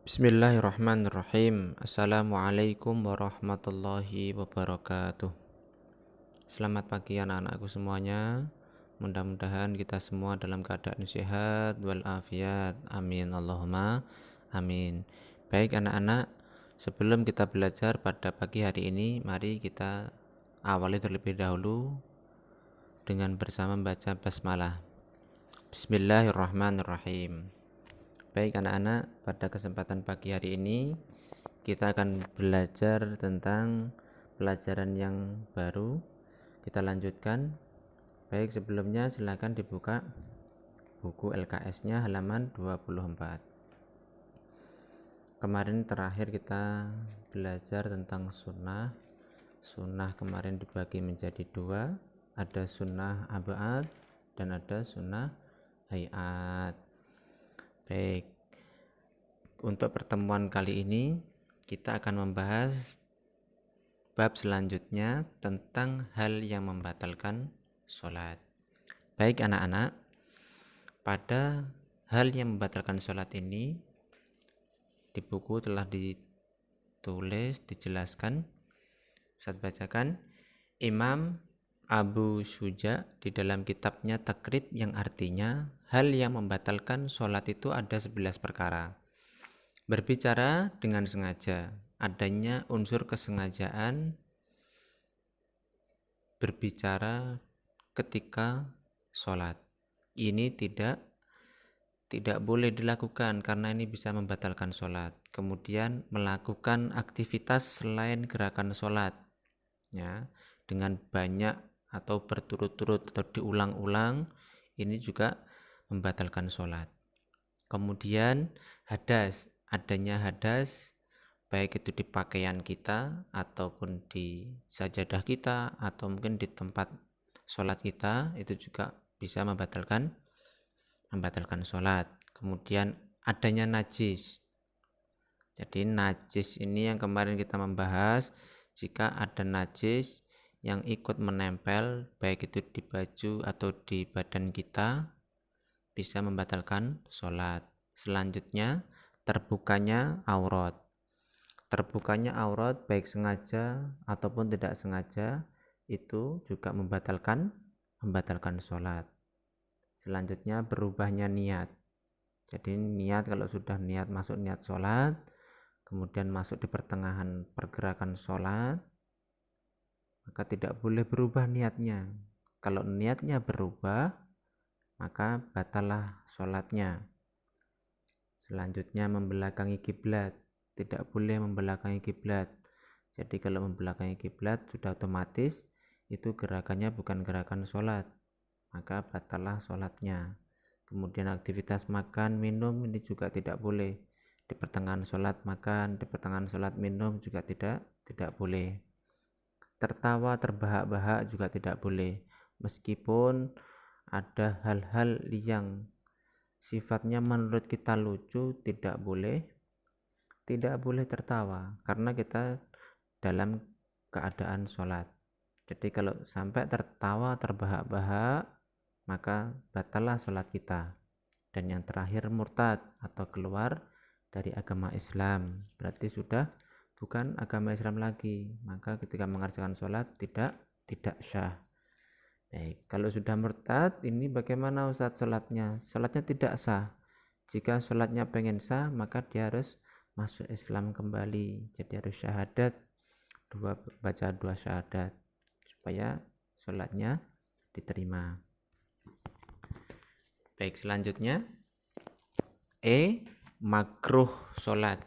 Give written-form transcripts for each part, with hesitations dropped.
Bismillahirrahmanirrahim. Assalamualaikum warahmatullahi wabarakatuh. Selamat pagi anak-anakku semuanya. Mudah-mudahan kita semua dalam keadaan sehat walafiat. Amin Allahumma amin. Baik anak-anak, sebelum kita belajar pada pagi hari ini, mari kita awali terlebih dahulu dengan bersama membaca basmalah. Bismillahirrahmanirrahim. Baik anak-anak, pada kesempatan pagi hari ini kita akan belajar tentang pelajaran yang baru. Kita lanjutkan. Baik, sebelumnya silakan dibuka buku LKS-nya halaman 24. Kemarin terakhir kita belajar tentang sunnah. Sunnah kemarin dibagi menjadi dua, ada sunnah abad dan ada sunnah hayat. Baik, untuk pertemuan kali ini kita akan membahas bab selanjutnya tentang hal yang membatalkan sholat. Baik anak-anak, pada hal yang membatalkan sholat ini di buku telah ditulis, dijelaskan. Ustaz bacakan. Imam Abu Syuja di dalam kitabnya Takrib yang artinya hal yang membatalkan sholat itu ada 11 perkara. Berbicara dengan sengaja, adanya unsur kesengajaan berbicara ketika sholat. Ini tidak boleh dilakukan karena ini bisa membatalkan sholat. Kemudian melakukan aktivitas selain gerakan sholat, ya, dengan banyak atau berturut-turut atau diulang-ulang, ini juga membatalkan sholat. Kemudian hadas, adanya hadas baik itu di pakaian kita ataupun di sajadah kita atau mungkin di tempat sholat kita, itu juga bisa membatalkan sholat. Kemudian adanya najis. Jadi najis ini yang kemarin kita membahas, jika ada najis yang ikut menempel baik itu di baju atau di badan kita, bisa membatalkan sholat. Selanjutnya terbukanya aurat. Terbukanya aurat baik sengaja ataupun tidak sengaja itu juga membatalkan sholat. Selanjutnya berubahnya niat. Jadi niat, kalau sudah niat masuk niat sholat, kemudian masuk di pertengahan pergerakan sholat, maka tidak boleh berubah niatnya. Kalau niatnya berubah, maka batallah sholatnya. Selanjutnya membelakangi kiblat, tidak boleh membelakangi kiblat. Jadi kalau membelakangi kiblat sudah otomatis itu gerakannya bukan gerakan sholat, maka batallah sholatnya. Kemudian aktivitas makan minum ini juga tidak boleh. Di pertengahan sholat makan, di pertengahan sholat minum juga tidak boleh. Tertawa terbahak-bahak juga tidak boleh, meskipun ada hal-hal yang sifatnya menurut kita lucu, tidak boleh tertawa karena kita dalam keadaan sholat. Jadi kalau sampai tertawa terbahak-bahak, maka batallah sholat kita. Dan yang terakhir murtad atau keluar dari agama Islam, berarti sudah bukan agama Islam lagi, maka ketika mengerjakan sholat tidak syah. Baik, kalau sudah murtad ini bagaimana Ustadz sholatnya? Sholatnya tidak sah. Jika sholatnya pengen sah, maka dia harus masuk Islam kembali. Jadi harus syahadat, baca dua syahadat supaya sholatnya diterima. Baik, selanjutnya makruh sholat.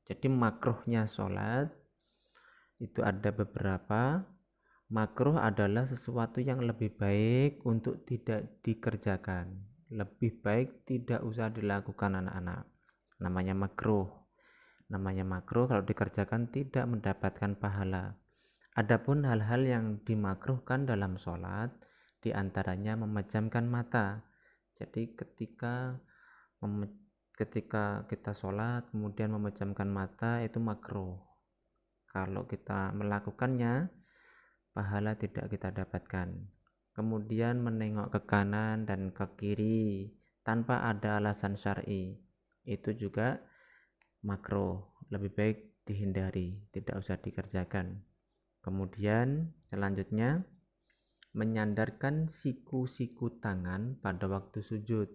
Jadi makruhnya sholat itu ada beberapa. Makruh adalah sesuatu yang lebih baik untuk tidak dikerjakan, lebih baik tidak usah dilakukan anak-anak. Namanya makruh kalau dikerjakan tidak mendapatkan pahala. Adapun hal-hal yang dimakruhkan dalam sholat, diantaranya memejamkan mata. Jadi ketika kita sholat kemudian memejamkan mata itu makruh. Kalau kita melakukannya, pahala tidak kita dapatkan. Kemudian menengok ke kanan dan ke kiri tanpa ada alasan syar'i, itu juga makruh, lebih baik dihindari, tidak usah dikerjakan. Kemudian selanjutnya menyandarkan siku-siku tangan pada waktu sujud.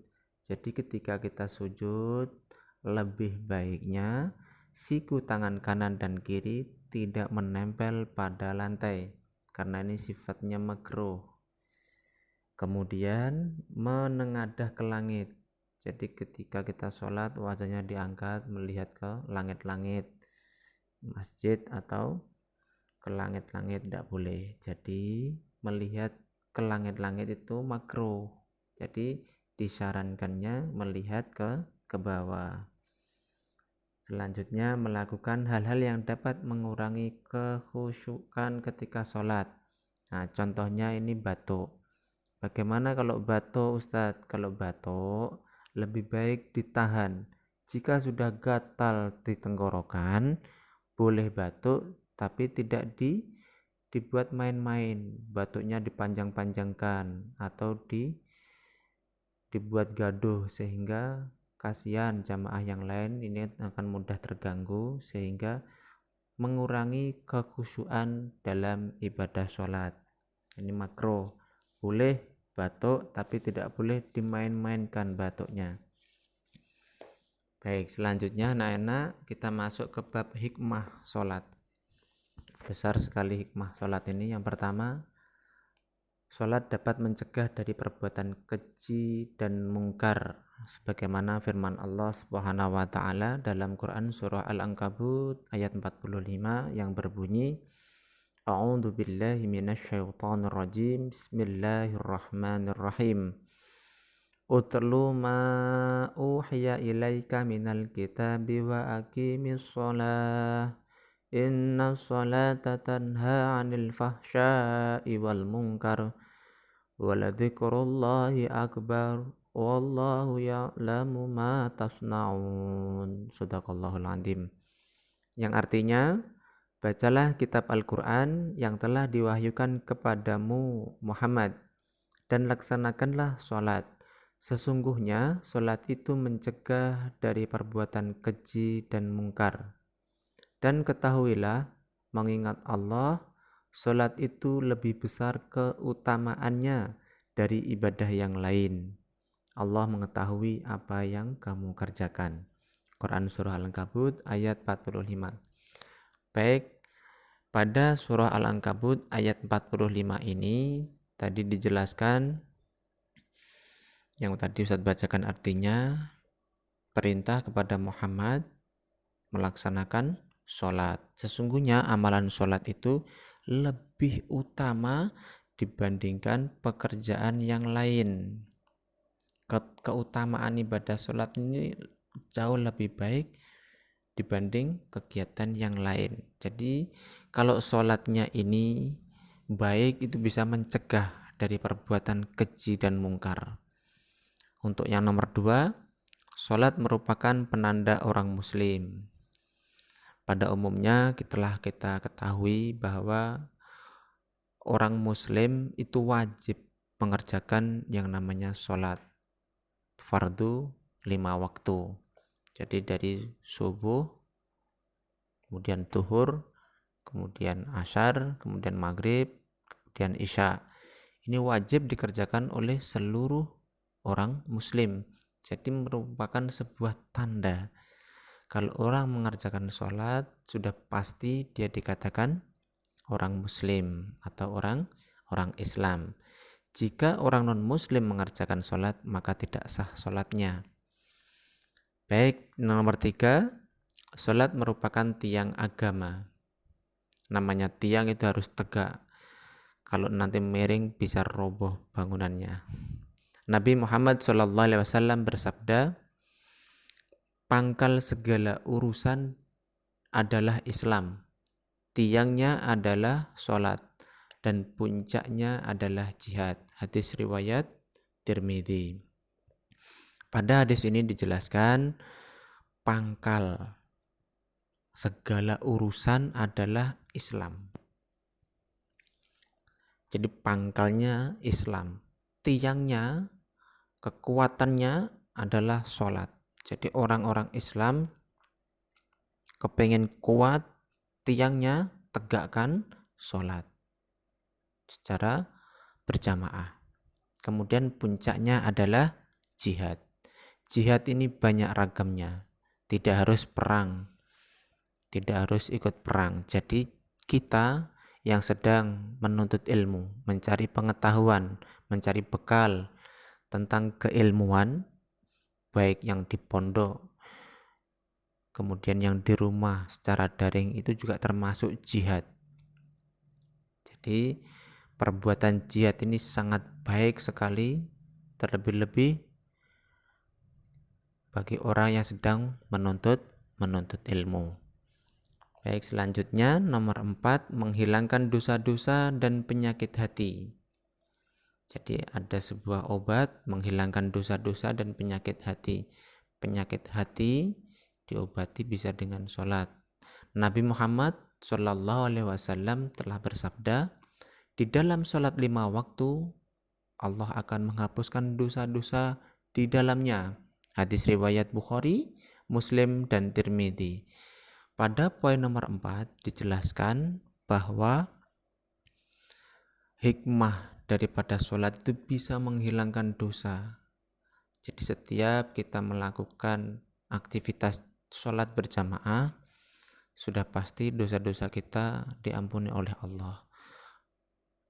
Jadi ketika kita sujud, lebih baiknya siku tangan kanan dan kiri tidak menempel pada lantai karena ini sifatnya makruh. Kemudian menengadah ke langit. Jadi ketika kita sholat, wajahnya diangkat melihat ke langit-langit masjid atau ke langit-langit, tidak boleh. Jadi melihat ke langit-langit itu makruh. Jadi disarankannya melihat ke bawah. Selanjutnya melakukan hal-hal yang dapat mengurangi kekhusyukan ketika sholat. Nah, contohnya ini batuk. Bagaimana kalau batuk, Ustadz? Kalau batuk lebih baik ditahan. Jika sudah gatal di tenggorokan, boleh batuk tapi tidak dibuat main-main. Batuknya dipanjang-panjangkan atau dibuat gaduh sehingga kasihan jamaah yang lain ini akan mudah terganggu sehingga mengurangi kekhusyuan dalam ibadah sholat. Ini makruh. Boleh batuk tapi tidak boleh dimain-mainkan batuknya. Baik, selanjutnya anak-anak kita masuk ke bab hikmah sholat. Besar sekali hikmah sholat ini. Yang pertama, sholat dapat mencegah dari perbuatan keji dan mungkar sebagaimana firman Allah Subhanahu wa taala dalam Quran surah Al-Ankabut ayat 45 yang berbunyi A'udzu billahi minasyaitonir rajim. Bismillahirrahmanirrahim. Utlu ma uhiya ilaika minal kitabi wa aqimis shalah. Inna sholata tanha 'anil fahsya'i wal munkar. Waladzikrullahi akbar. Wallahu ya'lamu ma tasna'un. Shadaqallahul adzim. Yang artinya, bacalah kitab Al-Quran yang telah diwahyukan kepadamu Muhammad dan laksanakanlah sholat. Sesungguhnya sholat itu mencegah dari perbuatan keji dan mungkar. Dan ketahuilah, mengingat Allah, sholat itu lebih besar keutamaannya dari ibadah yang lain. Allah mengetahui apa yang kamu kerjakan. Quran Surah Al-Ankabut ayat 45. Baik, pada surah Al-Ankabut ayat 45 ini tadi dijelaskan yang tadi Ustaz bacakan artinya perintah kepada Muhammad melaksanakan sholat. Sesungguhnya amalan sholat itu lebih utama dibandingkan pekerjaan yang lain. Keutamaan ibadah sholat ini jauh lebih baik dibanding kegiatan yang lain. Jadi kalau sholatnya ini baik, itu bisa mencegah dari perbuatan keji dan mungkar. Untuk yang nomor 2, sholat merupakan penanda orang muslim. Pada umumnya telah kita ketahui bahwa orang muslim itu wajib mengerjakan yang namanya sholat fardu 5 waktu. Jadi dari subuh, kemudian zuhur, kemudian asyar, kemudian maghrib, kemudian isya. Ini wajib dikerjakan oleh seluruh orang muslim. Jadi merupakan sebuah tanda kalau orang mengerjakan sholat sudah pasti dia dikatakan orang muslim atau orang Islam. Jika orang non muslim mengerjakan sholat maka tidak sah sholatnya. Baik, nomor 3, sholat merupakan tiang agama. Namanya tiang itu harus tegak. Kalau nanti miring bisa roboh bangunannya. Nabi Muhammad SAW bersabda, pangkal segala urusan adalah Islam, tiangnya adalah sholat, dan puncaknya adalah jihad. Hadis riwayat Tirmidzi. Pada hadis ini dijelaskan pangkal segala urusan adalah Islam. Jadi pangkalnya Islam, tiangnya, kekuatannya adalah sholat. Jadi orang-orang Islam kepengen kuat tiangnya, tegakkan sholat secara berjamaah. Kemudian puncaknya adalah jihad. Jihad ini banyak ragamnya, tidak harus perang, tidak harus ikut perang. Jadi kita yang sedang menuntut ilmu, mencari pengetahuan, mencari bekal tentang keilmuan, baik yang di pondok, kemudian yang di rumah secara daring, itu juga termasuk jihad. Jadi perbuatan jihad ini sangat baik sekali, terlebih-lebih bagi orang yang sedang menuntut ilmu. Baik, selanjutnya nomor 4, menghilangkan dosa-dosa dan penyakit hati. Jadi ada sebuah obat menghilangkan dosa-dosa dan penyakit hati. Penyakit hati diobati bisa dengan sholat. Nabi Muhammad SAW telah bersabda, di dalam sholat 5 waktu Allah akan menghapuskan dosa-dosa di dalamnya. Hadis riwayat Bukhari, Muslim, dan Tirmidzi. Pada poin nomor 4 dijelaskan bahwa hikmah daripada sholat itu bisa menghilangkan dosa. Jadi setiap kita melakukan aktivitas sholat berjamaah, sudah pasti dosa-dosa kita diampuni oleh Allah,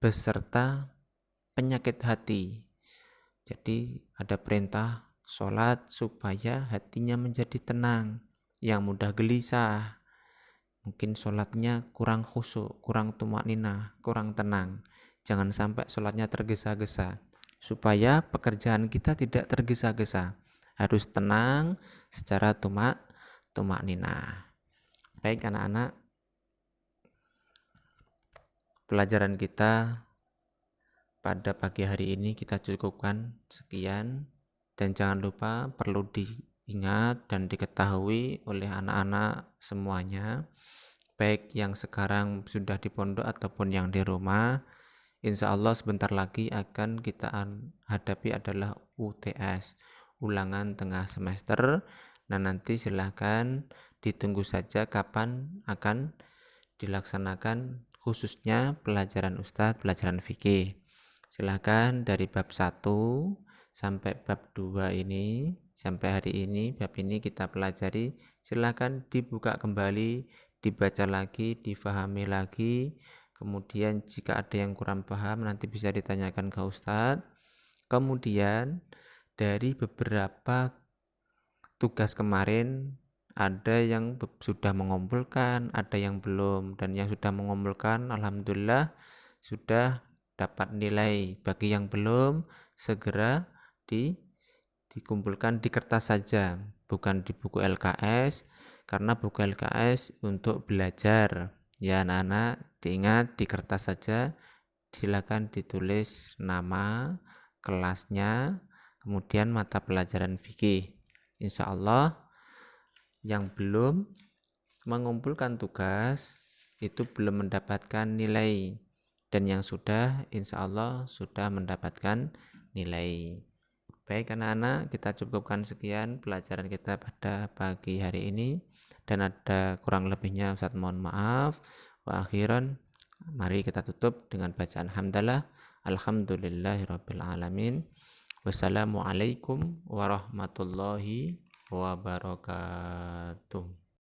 beserta penyakit hati. Jadi ada perintah sholat supaya hatinya menjadi tenang, yang mudah gelisah, mungkin sholatnya kurang khusyuk, kurang tumakninah, kurang tenang. Jangan sampai sholatnya tergesa-gesa, supaya pekerjaan kita tidak tergesa-gesa, harus tenang secara tumakninah. Baik anak-anak, pelajaran kita pada pagi hari ini kita cukupkan sekian, dan jangan lupa perlu diingat dan diketahui oleh anak-anak semuanya, baik yang sekarang sudah di pondok ataupun yang di rumah. Insya Allah sebentar lagi akan kita hadapi adalah UTS, ulangan tengah semester. Nah, nanti silahkan ditunggu saja kapan akan dilaksanakan, khususnya pelajaran Ustadz, pelajaran fikih. Silahkan dari bab 1 sampai bab 2 ini, sampai hari ini bab ini kita pelajari, silahkan dibuka kembali, dibaca lagi, difahami lagi. Kemudian jika ada yang kurang paham nanti bisa ditanyakan ke Ustadz. Kemudian dari beberapa tugas kemarin, ada yang sudah mengumpulkan, ada yang belum, dan yang sudah mengumpulkan alhamdulillah sudah dapat nilai. Bagi yang belum, segera dikumpulkan di kertas saja, bukan di buku LKS, karena buku LKS untuk belajar. Ya anak-anak, diingat di kertas saja, silakan ditulis nama, kelasnya, kemudian mata pelajaran fikih. Insya Allah yang belum mengumpulkan tugas itu belum mendapatkan nilai, dan yang sudah insya Allah sudah mendapatkan nilai. Baik anak-anak, kita cukupkan sekian pelajaran kita pada pagi hari ini, dan ada kurang lebihnya Ustadz mohon maaf. Wa akhiran, mari kita tutup dengan bacaan hamdalah. Alhamdulillahirabbil alamin. Wassalamualaikum warahmatullahi wabarakatuh.